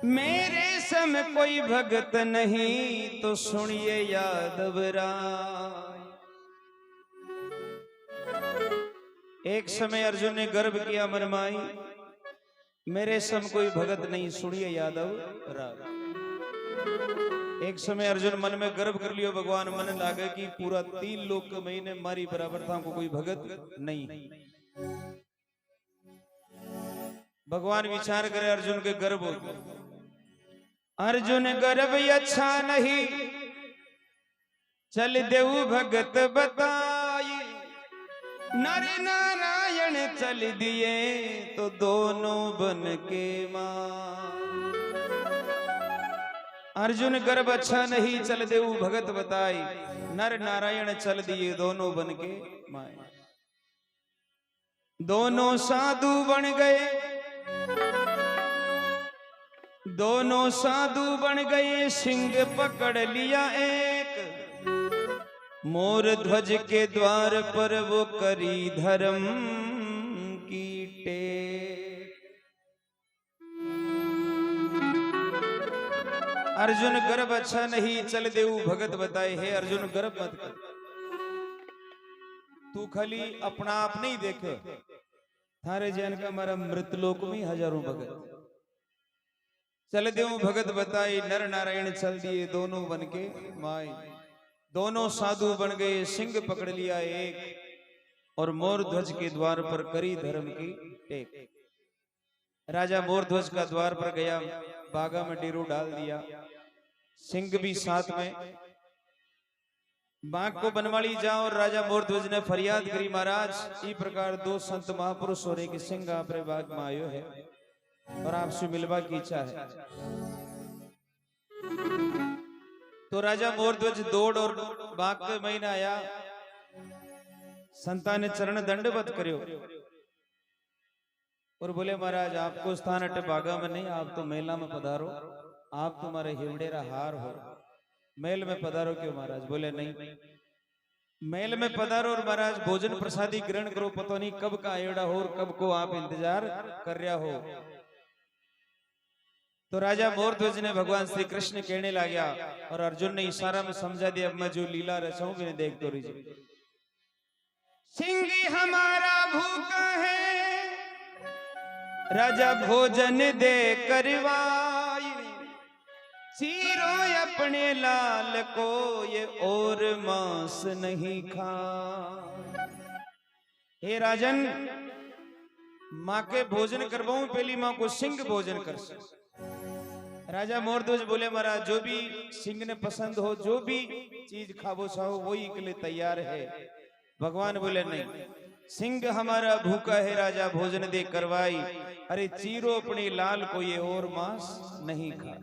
मेरे सम कोई भगत नहीं तो सुनिए यादव राय। एक समय अर्जुन ने गर्व किया मन माई, मेरे सम कोई भगत नहीं सुनिए यादव राय। एक समय अर्जुन मन में गर्व कर लियो, भगवान मन लागे कि पूरा 3 लोक के महीने मारी बराबर था को कोई भगत नहीं। भगवान विचार करे अर्जुन के गर्व हो। अर्जुन गर्व अच्छा नहीं, चल देऊ भगत बताई। नर नारायण चल दिए तो दोनों बन के मां। अर्जुन गर्व अच्छा नहीं, चल देऊ भगत बताई। नर नारायण चल दिए दोनों बन के माए। दोनों साधु बन गए, दोनों साधु बन गए। सिंह पकड़ लिया एक, मोर ध्वज के द्वार पर वो करी धर्म की टेक। अर्जुन गर्व अच्छा नहीं, चल देऊ भगत बताए। हे अर्जुन गर्व मत कर, तू खाली अपना आप नहीं देख, थारे जैन का हमारा मृतलोक में हजारों भगत। चल देऊ भगत बताई, नर नारायण चल दिए दोनों बन के माए। दोनों साधु बन गए, सिंह पकड़ लिया एक, और मोर ध्वज के द्वार पर करी धर्म की टेक। राजा मोर ध्वज का द्वार पर गया, बागा में डेरू डाल दिया, सिंह भी साथ में। बाघ को बनवाली जाओ, और राजा मोर ध्वज ने फरियाद करी, महाराज इस प्रकार 2 संत महापुरुष हो रहे कि सिंह आपरे बाग में आयो है और आपसे मिलवा की इच्छा है। तो राजा मोरध्वज दौड़ और बाग के महीना आया, संता ने चरण दंडवत करियो और बोले महाराज आपको स्थान अटे बागा में नहीं, आप तो मेला में पधारो, आप तुम्हारे हिवड़ेरा हार हो, मेल में पधारो क्यों महाराज? बोले नहीं, मेल में पधारो और महाराज भोजन प्रसादी ग्रहण करो, पता नहीं कब का आयोड़ा हो और कब को आप इंतजार कर रहा हो। तो राजा मोरध्वज ने भगवान श्री कृष्ण कहने लगा, और अर्जुन ने इशारा में समझा दिया, अब मैं जो लीला रचाऊं मैंने देख तो रही। सिंह हमारा भूखा है, राजा भोजन दे करवाई। चीरो अपने लाल को ये और मांस नहीं खा। हे राजन, माँ के भोजन करवाऊं, पहली माँ को सिंह भोजन कर। राजा मोरध्वज बोले महाराज जो भी सिंह ने पसंद हो, जो भी चीज खावो चाहो वही के लिए तैयार है। भगवान बोले नहीं, सिंह हमारा भूखा है, राजा भोजन दे करवाई। अरे चीरो अपने लाल को ये और मांस नहीं खा।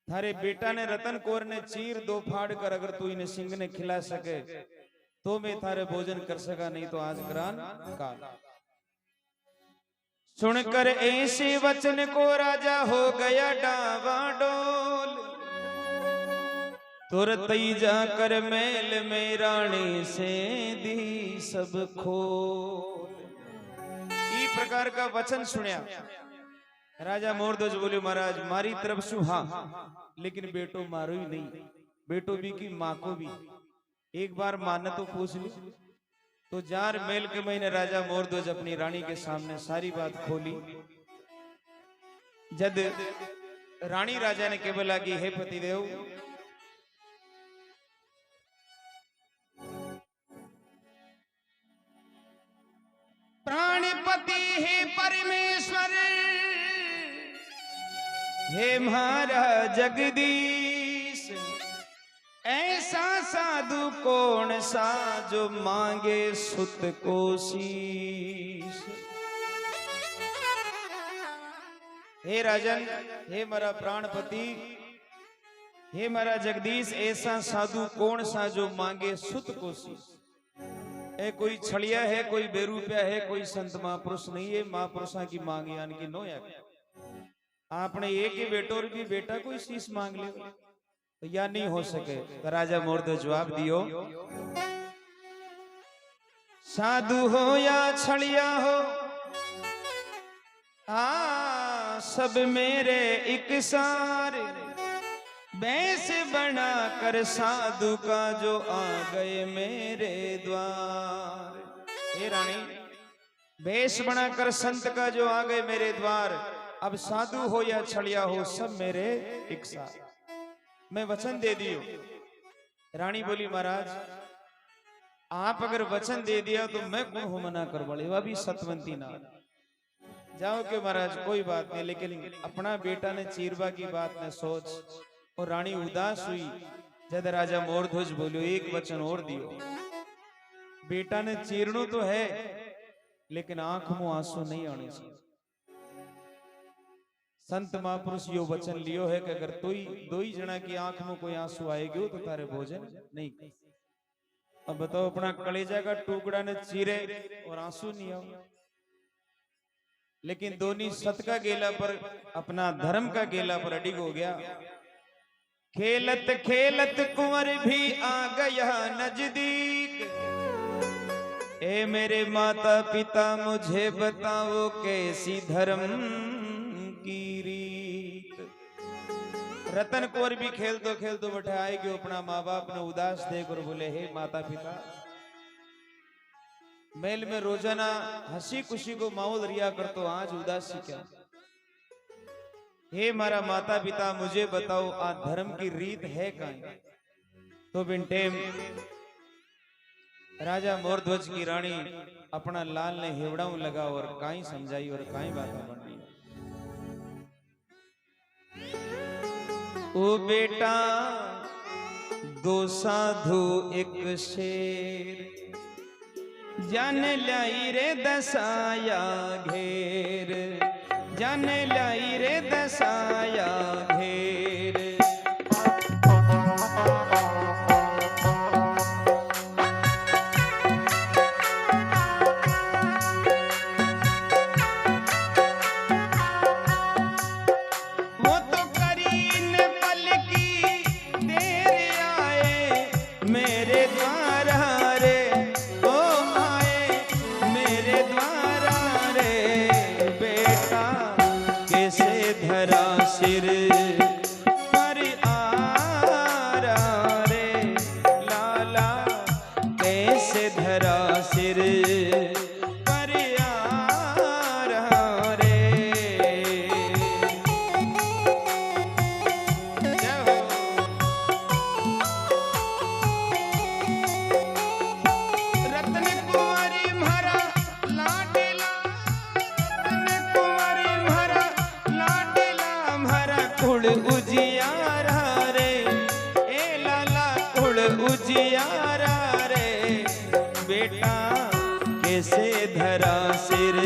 थारे बेटा ने रतन कौर ने चीर 2 फाड़ कर अगर तू इन्हें सिंह ने खिला सके तो मैं थारे भोजन कर सका, नहीं तो आज ग्रान काल। सुनकर ऐसे वचन को राजा हो गया डावाडोल। तुरंत ही जाकर मेल में रानी से दी सब खोल। इस प्रकार का वचन सुनिया राजा मोरध्वज बोले महाराज मारी तरफ सु हाँ, लेकिन बेटो मारो ही नहीं, बेटो भी की माँ को भी एक बार मानना तो पूछ ली। तो जार मेल के महीने राजा मोरध्वज अपनी रानी के सामने सारी बात खोली। जब रानी राजा ने केवल लगी, हे पतिदेव, प्राणपति हे परमेश्वर, हे महाराज जगदीश, ऐसा साधु कौन सा जो मांगे सुत को शीश। हे राजन, हे मेरा प्राणपति, हे मेरा जगदीश, ऐसा साधु कौन सा जो मांगे सुत को शीश। ए कोई छड़िया है, कोई बेरूपिया है, कोई संत महापुरुष नहीं है। महापुरुषा की मांग यानी कि नो। आपने एक ही बेटो और भी बेटा कोई शीश मांग ले तो या नहीं हो सके। तो राजा मोरध्वज जवाब दियो, साधु हो या छड़िया हो, सब मेरे इकसार, बैस बना कर साधु का जो आ गए मेरे द्वार। हे रानी, भेष बनाकर संत का जो आ गए मेरे द्वार, अब साधु हो या छड़िया हो सब मेरे इकसार। मैं वचन दे दियो। रानी बोली महाराज आप अगर वचन दे दिया तो मैं कौन हो मना कर वाली, वह भी सतवंती ना जाओ के महाराज कोई बात नहीं, लेकिन अपना बेटा ने चीरवा की बात ने सोच। और रानी उदास हुई जब राजा मोरध्वज बोलियो एक वचन और दियो। बेटा ने चीरनो तो है लेकिन आंख में आंसू नहीं आने चाहिए। संत महापुरुष यो वचन लियो है कि अगर दो ही जना की आंख में कोई आंसू आएगी तो तारे भोजन नहीं। अब बताओ अपना कलेजा का टुकड़ा ने चीरे और आंसू नहीं आओ, लेकिन दोनों सत का गेला पर अपना धर्म का गेला पर अडिग हो गया। खेलत खेलत कुंवर भी आ गया नजदीक, ए मेरे माता पिता मुझे बताओ कैसी धर्म की रीत। रतन कुंवर भी खेल तो बैठे आएगी अपना माँ बाप ने उदास देख और बोले हे माता पिता, मेल में रोजाना हंसी खुशी को माहौल रिया कर तो आज उदासी क्या। हे मारा माता पिता मुझे बताओ आ धर्म की रीत है कहीं। तो बिनटेम राजा मोरध्वज की रानी अपना लाल ने हेवड़ाऊ लगा और काई समझाई और काई बात बन रही। ओ बेटा दो साधु एक शेर, जान लाई रे दसाया घेर, जान लाई रे दसाया घेर। वो तो करीन पल की देर आए मेरे द्वारा रे, ओ आए मेरे द्वारा रे। बेटा कैसे धरा सिर पर आरा रे, लाला कैसे धरा सिर पर आरा रे। जय हो। रत्न कुंवरी म्हारा लाडला, रत्न कुंवरी म्हारा लाडला, म्हारा कुल उजियारा रे, ए लाला कुल उजियारा रे। बेटा कैसे धरा सिर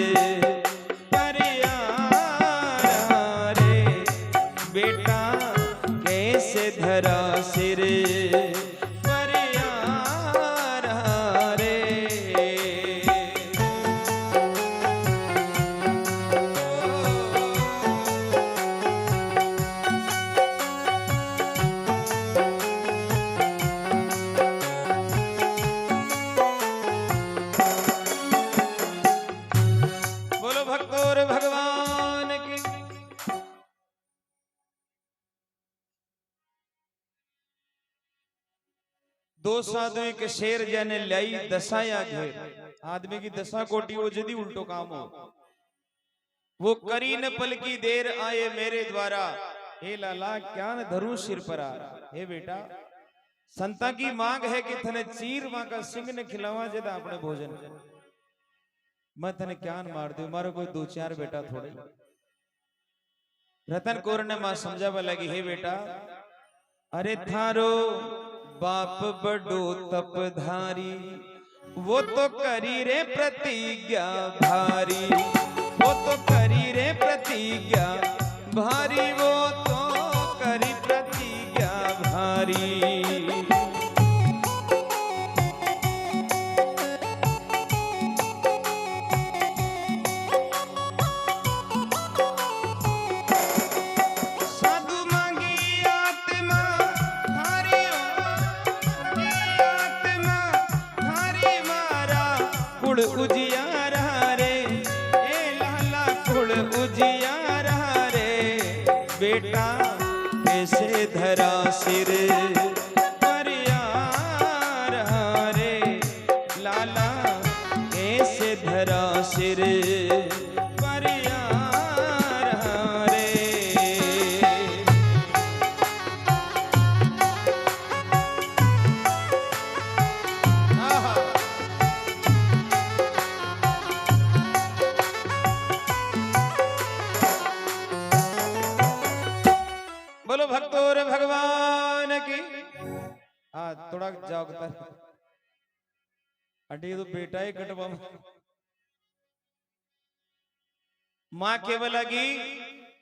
पर आरा रे, बेटा कैसे धरा सिर पर आरा रे। बोलो भक्तों और भगवान की। दो साधु एक शेर जाने लाई दसाया घेर। आदमी की दशा कोटि वो यदि उल्टो काम हो, वो करी न पल की देर आए मेरे द्वारा, हे लाला क्या न धरू सिर पर आ। हे बेटा संता की मांग है कि थने चीर मां का सिंह ने खिलावा जदा अपने भोजन, मैं थने क्या न मार दू, मारो कोई दो चार बेटा थोड़े। रतन कौर ने मां समझावा लगी हे बेटा अरे थारो बाप बड़ो तपधारी, वो तो करी रे प्रतिज्ञा भारी, वो तो करी रे प्रतिज्ञा भारी, वो तो करी प्रतिज्ञा भारी। उजियारा रे, ए लाला कुल उजियारा बेटा कैसे धरा सिर पर यार रे, लाला कैसे धरा सिर पर यार रे। बोलो भक्तों रे भगवान की। थोड़ा जाओ अटी तो बेटा ही कटवा। मां केवल लगी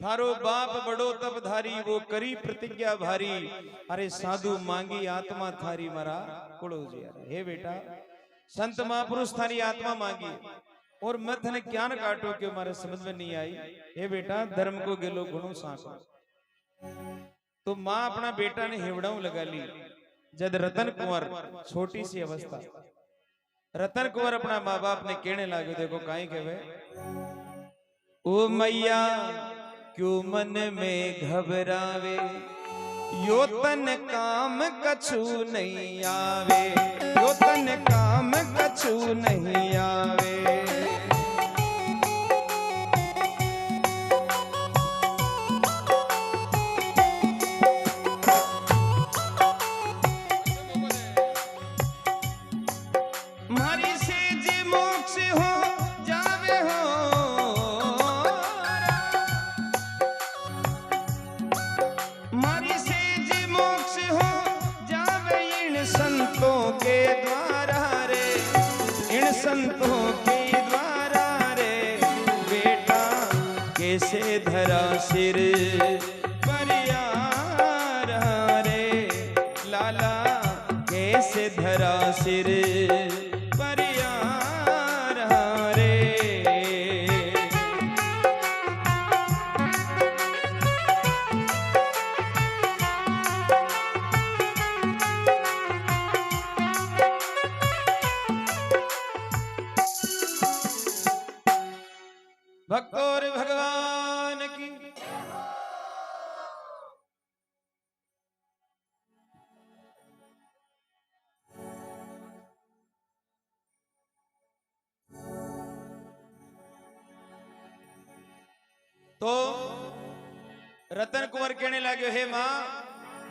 थारो बाप बड़ो तप धारी, वो करी प्रतिज्ञा भारी, अरे साधु मांगी आत्मा थारी मरा कुड़ो जी। हे बेटा संत महापुरुष थारी आत्मा मांगी और मैं थने ज्ञान काटो क्यों मारे समझ में नहीं आई। हे बेटा धर्म को गिलो गुणों साको। तो मां अपना बेटा ने हिवड़ाऊ लगा ली। जब रतन कुंवर छोटी सी अवस्था, रतन कुंवर अपना माँ बाप ने कहने लगे, देखो काई कहवे, ओ मैया क्यों मन में घबरावे, यो तन काम कछु नहीं आवे, यो तन काम कछु नहीं आवे। संतों के द्वारा रे, बेटा कैसे धरा सिर पर यार रे, लाला कैसे धरा सिर पर यार रे। भक्तों रे भगवान की। तो रतन कुंवर कहने लगे, हे मां,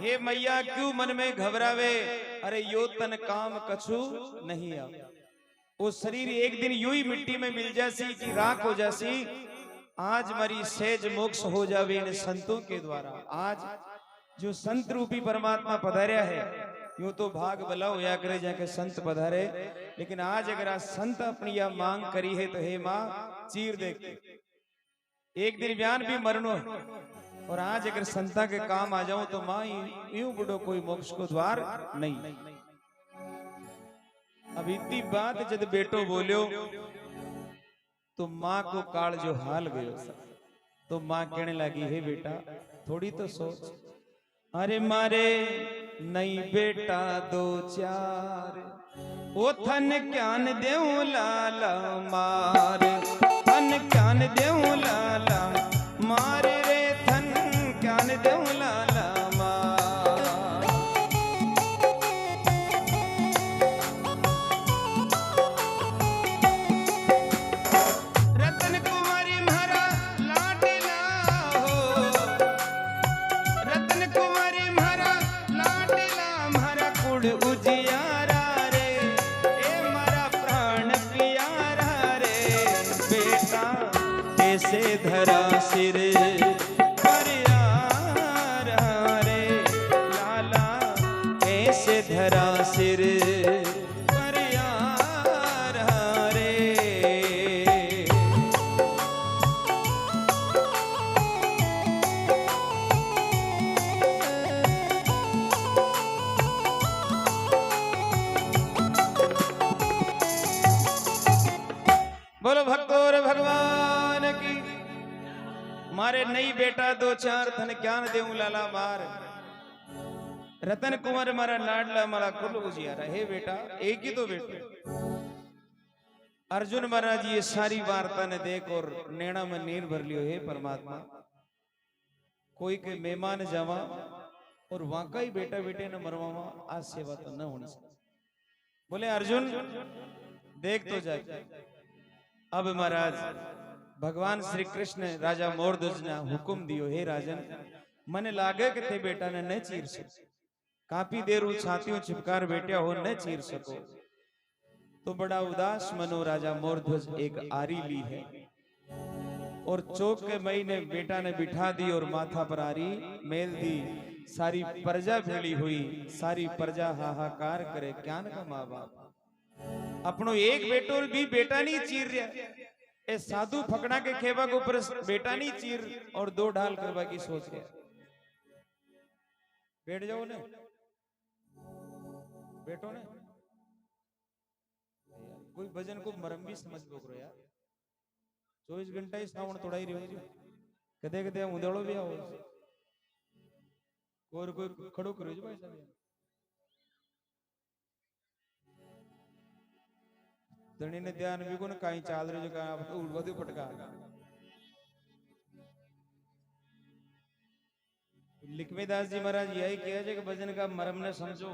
हे मैया क्यों मन में घबरावे, अरे यो तन काम कछु नहीं आवे। वो शरीर एक दिन यूं ही मिट्टी में मिल जासी कि राख हो जासी। आज मरी सेज मोक्ष हो जावे इन संतों के द्वारा। आज जो संत रूपी परमात्मा पधार्या है, यूं तो भाग भला होया करे जाके संत पधारे, लेकिन आज अगर आज संत अपनी यह मांग करी है तो हे मां चीर दे। एक दिन बयान भी मरनो है, और आज अगर संता के काम आ जाऊं तो मां यूं बुढ़ो कोई मोक्ष को द्वार नहीं। अब इतनी बात जब बेटो बोलो तो मां को काल जो हाल गयो, तो मां कहने लगी, हे बेटा थोड़ी तो सोच, अरे मारे नहीं बेटा दो चार, ओ थन ज्ञान देऊ लाला मार, थन ज्ञान देऊ लाला मार रे, थन ज्ञान देऊ लाला मार। रतन कुमारी म्हारा लाडला हो, रतन कुमारी म्हारा लाडला, म्हारा कुड़ उजियारा रे, ए मारा प्राण प्यारा रे, बेटा कैसे धरा सिर पर यार रे, लाला कैसे धरा सिर पर यार रे। बोलो भक्तों रे भगवान की। मारे नहीं बेटा दो चार, थन ज्ञान देऊं लाला मार, रतन कुंवर मारा लाडला मारा कुल उजियारा। हे बेटा एक ही तो बेटा। अर्जुन महाराज ये सारी वार्ता ने देख और नैना में नीर भर लियो, हे परमात्मा कोई के मेहमान जावा और वाकई बेटा बेटे ने मरवा आ सेवा तो न होनी चाहिए। बोले अर्जुन देख तो जा। अब महाराज भगवान श्री कृष्ण राजा मोरध्वज ने हुक्म दियो, हे राजन मने लागे कि ते बेटा ने न चीर सको, काफी देर छातियों छिपकार बेटिया हो न चीर सको। तो बड़ा उदास मनो राजा मोरध्वज एक आरी ली है और चौक के मई ने बेटा ने बिठा दी और माथा पर आरी मेल दी। सारी प्रजा भेड़ी हुई, सारी प्रजा हाहाकार करे, क्या न का माँ बाप अपनो एक बेटो भी बेटा नहीं चीर रहा, ए साधु फकड़ा के खेबा के ऊपर बेटा नहीं चीर और दो ढाल करवा की सोच रहा। बैठ जाओ ने बैठो ने, कोई भजन को मरम भी समझ लो करो यार। 24 घंटा ही सावण तोड़ा ही रहो, कदे कदे उंदेड़ो भी आओ और कोई खड़ो करो भाई साहब। धनी ने ध्यान भी को न कहीं चाल रहे जो का उड़वा दे पटका। लिखमेदास जी महाराज यही किया है कि भजन का मरम ने समझो,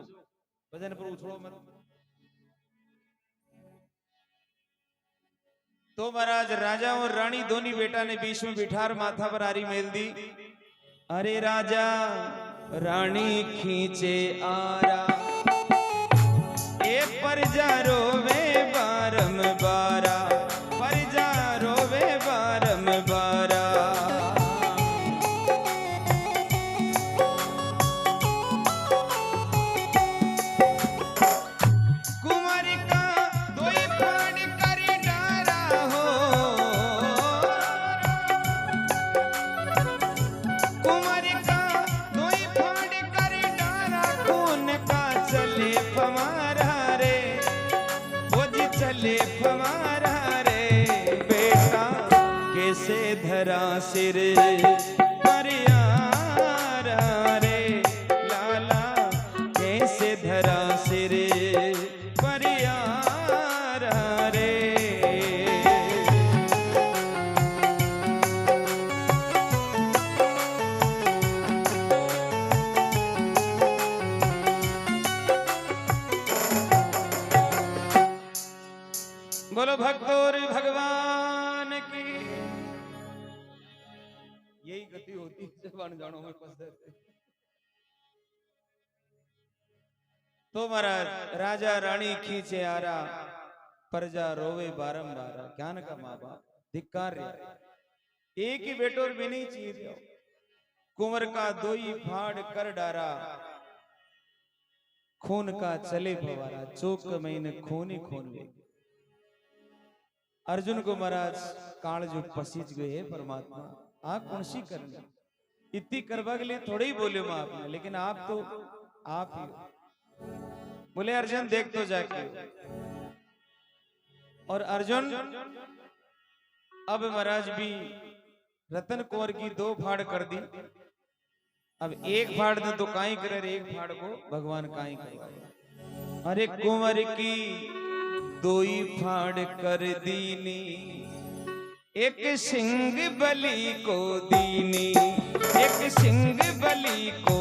भजन पर उछलो मत। तो महाराज राजा और रानी दोनों बेटा ने बीच में बिठार माथा पर आरी मेल दी। अरे राजा रानी खींचे आरा, एक प्रजा रोवे बारम बारा, प्रजा रोवे बारम बारा। धरा सिर पर यारा रे लाला, कैसे धरा सिर पर यारा रे। बोलो भक्तों भगवान की यही गति होती है जब अनजानों में फंस जाते। तो महाराज राजा रानी खींचे आरा, प्रजा रोवे बारंबार। ज्ञान का माँ बाप धिक्कार रे, एक ही बेटो और भी नहीं चीर रहो। कुंवर का दोई फाड़ कर डारा, खून का चले फवारा, चौक महीने खून ही खून ले। अर्जुन को महाराज काल जो पसीज गए है परमात्मा, आप कौन सी करनी इतनी करवा के लिए थोड़े ही बोले मैं आपने, लेकिन आप तो आप ही बोले अर्जुन देख तो जाके। और अर्जुन अब महाराज भी रतन कुंवर की दो फाड़ कर दी। अब एक फाड़ दे तो काई करे, एक फाड़ को भगवान काई करे। अरे कुंवर की दोई फाड़ कर दीनी, एक सिंह बलि को दीनी, एक सिंह बलि को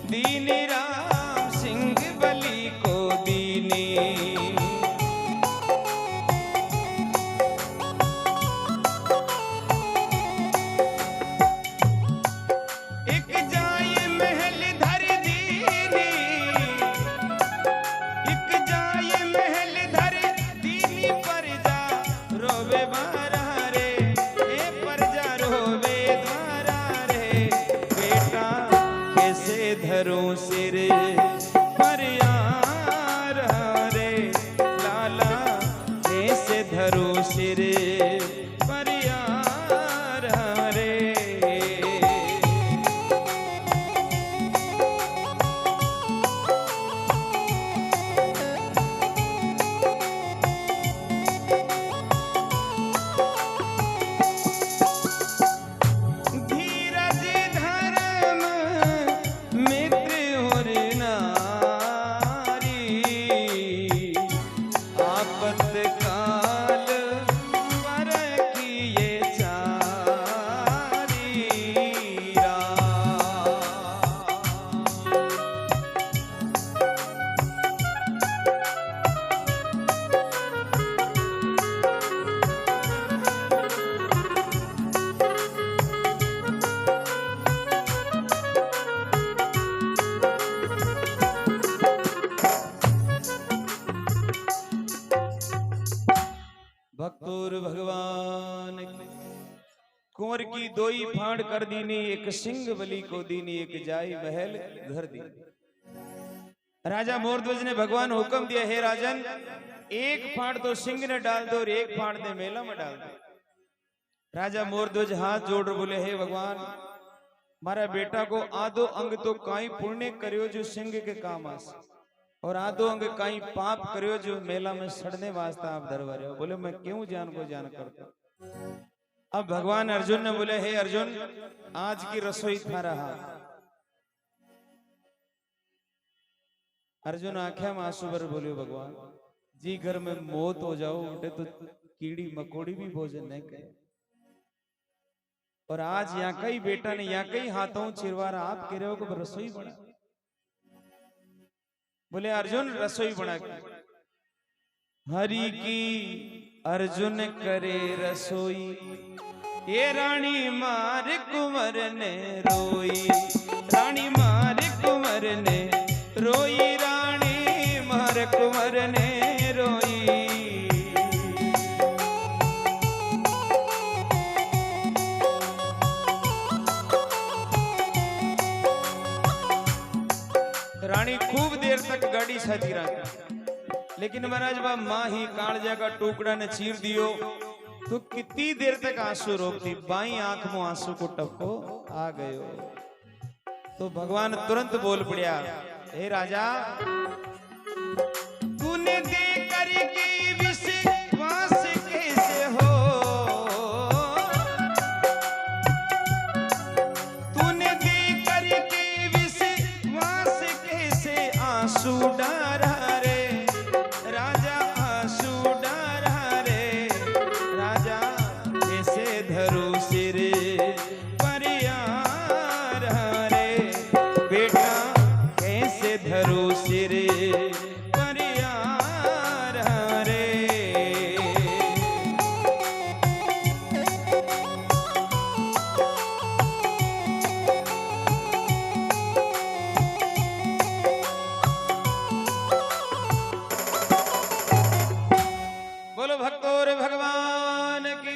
दीनी, राम सिंह बलि को दीनी। एक जाय महल धर दीनी, एक जाय महल धर दीनी, प्रजा रोवे बारा रे, ए प्रजा रोवे द्वारा रे। बेटा कैसे धरूं सिर पर यारा रे लाला, कैसे धरूं सिर पर यारा रे। धीरज धर्म मित्र और ना कुंवर की दोई फाड़ कर दीनी, एक सिंह बलि को दीनी, एक जाई महल घर दी। राजा मोरध्वज ने भगवान हुक्म दिया, हे राजन, एक फाड़ तो सिंह ने डाल दो और एक फाड़ ने मेला में डाल दो। राजा मोरध्वज हाथ जोड़ बोले, हे भगवान, मारा बेटा को आधो अंग तो काई पुण्य करियो जो सिंह के काम आस, और आधो अंग काई पाप करियो जो मेला में सड़ने वास्ता आप धरवा रहे हो। बोले, मैं क्यों जान को जान करता। अब भगवान अर्जुन ने बोले, हे अर्जुन, आज की रसोई था रहा। अर्जुन आंखें में आंसू भर बोलियो, भगवान जी घर में मौत हो जाओ उठे तो कीड़ी मकोड़ी भी भोजन नहीं करे, और आज यहाँ कई बेटा ने यहाँ कई हाथों चिरवारा आप कह रहे हो कि रसोई बना। बोले, अर्जुन रसोई बना के हरि की अर्जुन करे रसोई, ये रानी मार कुंवर ने रोई, रानी मार कुंवर ने रोई, रानी मार कुंवर ने रोई। रानी खूब देर तक गाड़ी साथी रही, लेकिन महाराज बा माँ ही कालजा का टुकड़ा ने चीर दियो तो कितनी देर तक आंसू रोकती। बाई आंख में आंसू को टपको आ गयो तो भगवान तुरंत बोल पड़िया, हे राजा, तूने दे करके विश्वास कैसे हो, तूने दे करके विश्वास कैसे आंसू डारा रे राजा, आंसू डारा रे राजा, कैसे धरू सिर पर यार रे बेटा, कैसे धरू सिर पर यार रे। बोलो भक्तों रे भगवान की।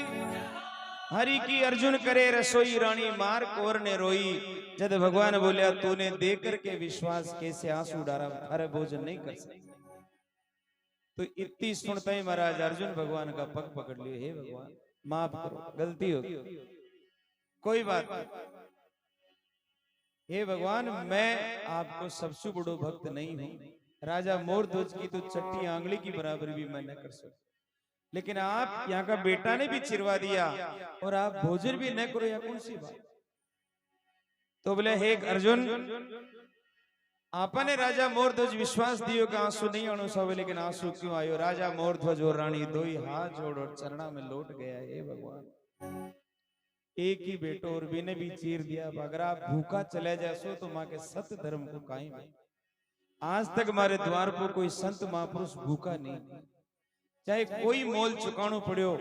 हरि की अर्जुन करे रसोई, रानी मार कुंवर ने रोई। जब भगवान बोलिया, तूने देकर के विश्वास कैसे आंसू डारा, अरे भोजन नहीं कर सकते। तो इतनी सुनते ही महाराज अर्जुन भगवान का पग पकड़ लिए, हे भगवान माफ करो, गलती हो गई, कोई बात नहीं। हे भगवान, मैं आपको सबसे बड़ो भक्त नहीं हूं, राजा मोरध्वज की तो चट्टी आंगली की बराबर भी मैं न कर सकता, लेकिन आप यहाँ का बेटा ने भी चिरवा दिया और आप भोजन भी न करो, या कौन सी बात। तो बोले, हे अर्जुन, आपने राजा मोरध्वज विश्वास दियो कि आंसू नहीं आनो सो, लेकिन आंसू क्यों आयो। राजा मोरध्वज और रानी दो ही हाथ जोड़ और चरणा में लौट गया, हे भगवान, एक ही बेटो और भी ने भी चीर दिया। अगर आप भूखा चले जासो तो माँ के सत्य धर्म को कायम है। आज तक हमारे द्वार पर कोई संत महापुरुष भूखा नहीं, चाहे कोई मोल चुकानो पड़ो,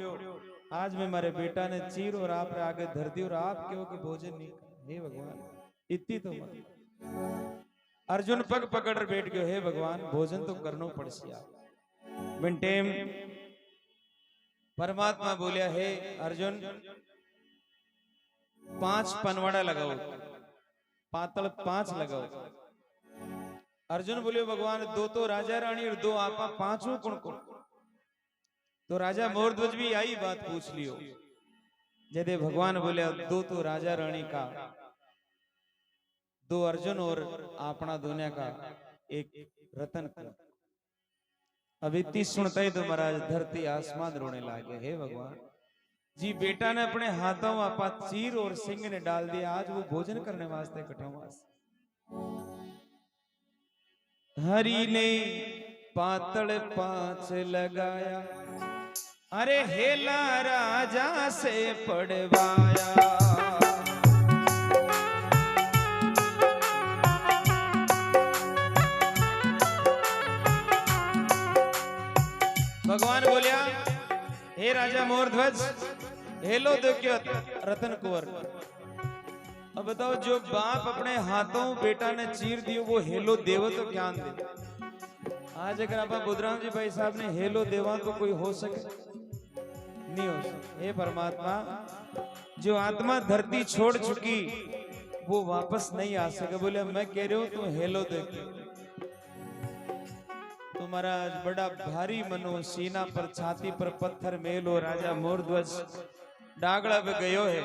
आज में हमारे बेटा ने चीर और आप आगे धर दी और आप क्यों कि भोजन नहीं। हे भगवान, इतनी तो मत। अर्जुन पग पकड़ बैठ गयो, हे भगवान, भोजन तो करनो पड़सी। आप बिन टेम परमात्मा बोलिया, हे अर्जुन, 5 पनवाड़ा लगाओ, पातल 5 लगाओ। अर्जुन बोलियो, भगवान, 2 तो राजा रानी और 2 आपा, 5 कौन कौन। तो राजा मोरध्वज भी आई बात पूछ लियो। जदे भगवान बोले, 2 तो राजा रानी का, 2 अर्जुन और अपना दुनिया का, 1 रतन का। अब इतनी सुनते ही तो महाराज धरती आसमान रोने लगे। हे भगवान जी, बेटा ने अपने हाथों में आपा चीर और सिंह ने डाल दिया, आज वो भोजन करने वास्ते कठोवास। हरि ने पातल 5 लगाया, अरे हेला राजा से पड़वाया। भगवान बोलिया, हे राजा मोरध्वज, हेलो देखियो रतन कुंवर। अब बताओ, जो बाप अपने हाथों बेटा ने चीर दियो वो हेलो देवो तो क्या दे। आज अगर आप बुधराम जी भाई साहब ने हेलो देवा तो कोई हो सके नहीं हो सके। हे परमात्मा, जो आत्मा धरती छोड़ चुकी वो वापस नहीं आ सके। बोले मैं कह रही हूं तू हेलो देख। तुम्हारा बड़ा भारी मनो सीना पर छाती पर पत्थर मेलो राजा मोरध्वज डागड़ा पे गयो है।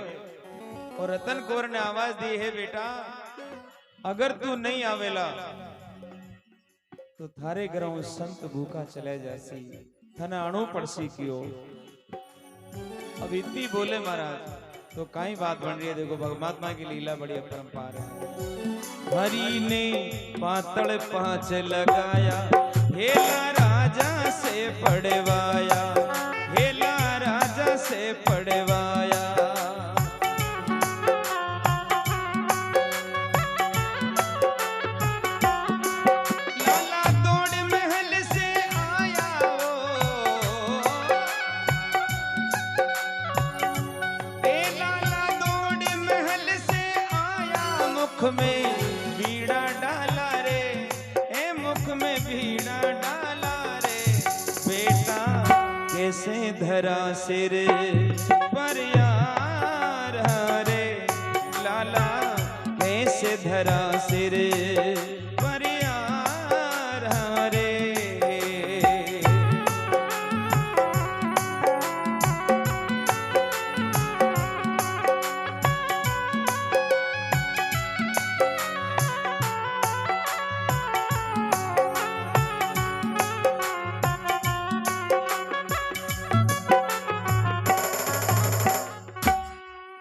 और रतन कौर ने आवाज दी है बेटा अगर तू नहीं आवेला तो थारे घरों संत भूखा चले जासी थने अणु पड़सी कियो। अब इतनी बोले महाराज तो कई बात बन रही है। देखो परमात्मा की लीला बड़ी अपरंपार है। हरि ने पातल पांच लगाया हेला राजा से पड़वाया हेला राजा से पड़वाया। लाला दौड़ महल से आया लाला दौड़ महल से आया मुख में बीड़ा डाला रे ए मुख में बीड़ा डाला रे। बेटा कैसे धरा सिर पर यार रे लाला कैसे धरा सिर पर यार रे।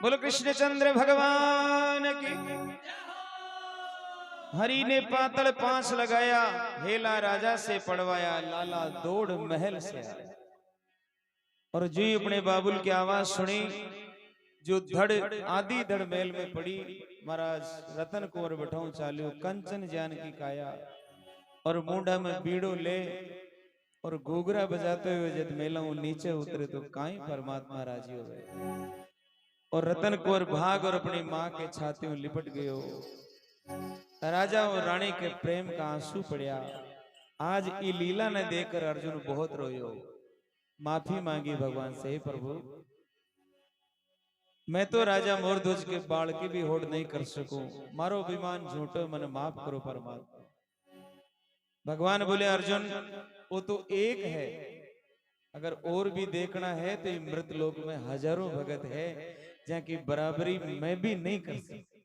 बोलो कृष्णचंद्र भगवान की। हरि ने पातल पांच लगाया हेला राजा से पड़वाया लाला दौड़ महल से आया। और जी अपने बाबुल की आवाज सुनी जो धड़ आदि धड़ महल में पड़ी। महाराज रतन कौर बैठाऊ चालू कंचन जान की काया और मुंडा में बीड़ो ले और घूघरा बजाते हुए जब मेला नीचे उतरे तो काई परमात्मा राजी हो गए। और रतन कौर भाग और अपनी मां के छातियों लिपट गयो। राजा और रानी के प्रेम का आंसू पड़या। आज ये लीला ने देखकर अर्जुन बहुत रोयो। माफी मांगी भगवान से प्रभु मैं तो राजा मोरध्वज के बाल की भी होड़ नहीं कर सकूं। मारो अभिमान झूठो मन माफ करो परमात्मा। भगवान बोले अर्जुन वो तो एक है अगर और भी देखना है तो मृत लोक में हजारों भगत है जहाँ की बराबरी मैं भी नहीं कर सकता।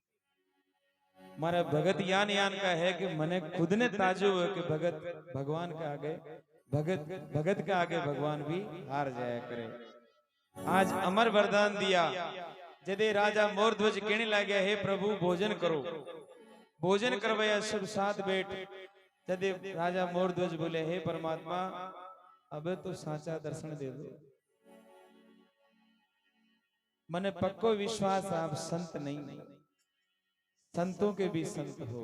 हमारा भगत यान यान का है कि मैंने खुद ने ताजो है कि भगत भगवान के आगे भगत के आगे भगवान भी हार जाया करे। आज अमर वरदान दिया जदे राजा मोरध्वज कहने लगे हे प्रभु भोजन करो। भोजन करवाया सब साथ बैठ। जदे राजा मोरध्वज बोले हे परमात्मा अब तो साचा दर्शन दे दो। मने पक्को विश्वास आप संत नहीं संतों के भी संत हो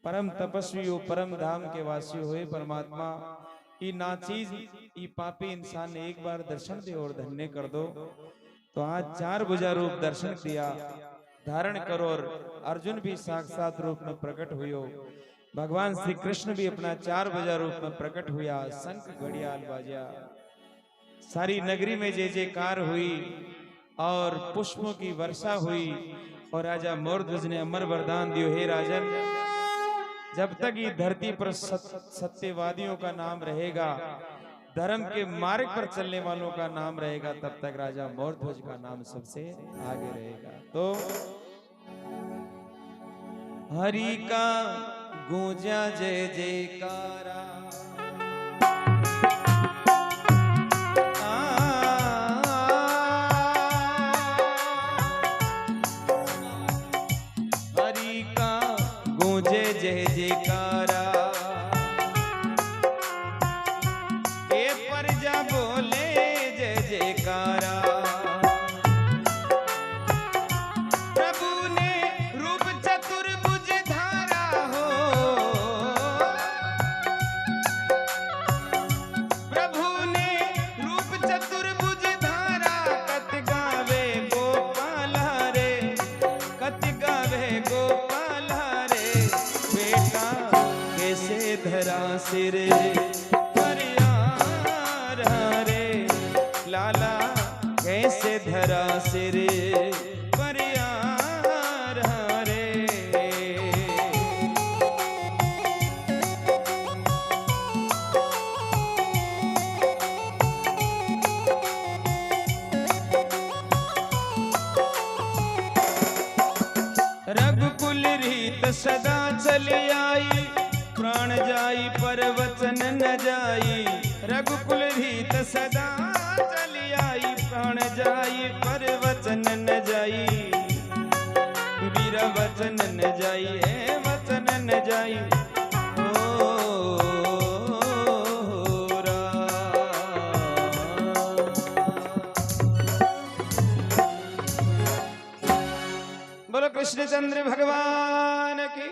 परम तपस्वी हो परम धाम के वासी हो। परमात्मा ये नाचीज ये पापी इंसान ने एक बार दर्शन दे और धन्य कर दो। तो आज 4 भुजा रूप दर्शन दिया धारण करो। और अर्जुन भी साक्षात रूप में प्रकट हुयो। भगवान श्री कृष्ण भी अपना 4 भुजा रूप में प्रकट हुआ। शंख घड़ियाल बाजा सारी नगरी में जय जयकार हुई और पुष्पों की वर्षा हुई। और राजा मोरध्वज ने अमर वरदान दियो हे राजन जब तक ये धरती पर सत्यवादियों का नाम रहेगा धर्म के मार्ग पर चलने वालों का नाम रहेगा तब तक राजा मोरध्वज का नाम सबसे आगे रहेगा। तो हरि का गूंजा जय जयकारा हरि का गूंजे जय जयकारा ए प्रजा बोले जय जयकारा। प्रभु ने रूप चतुर्भुज धारा हो प्रभु ने रूप चतुर्भुज धारा कत गावे गोपाल रे कत गावे गोपाल रे। बेटा कैसे धरा सिर पर यार रे लाला कैसे धरा सिर सदा चली आई, प्राण जाई पर वचन न जाई। रघुकुल रीत सदा चली आई, प्राण जाई पर वचन न जाई। वीरा वचन न जाई, वचन न जाई। बोलो कृष्णचंद्र भगवान की।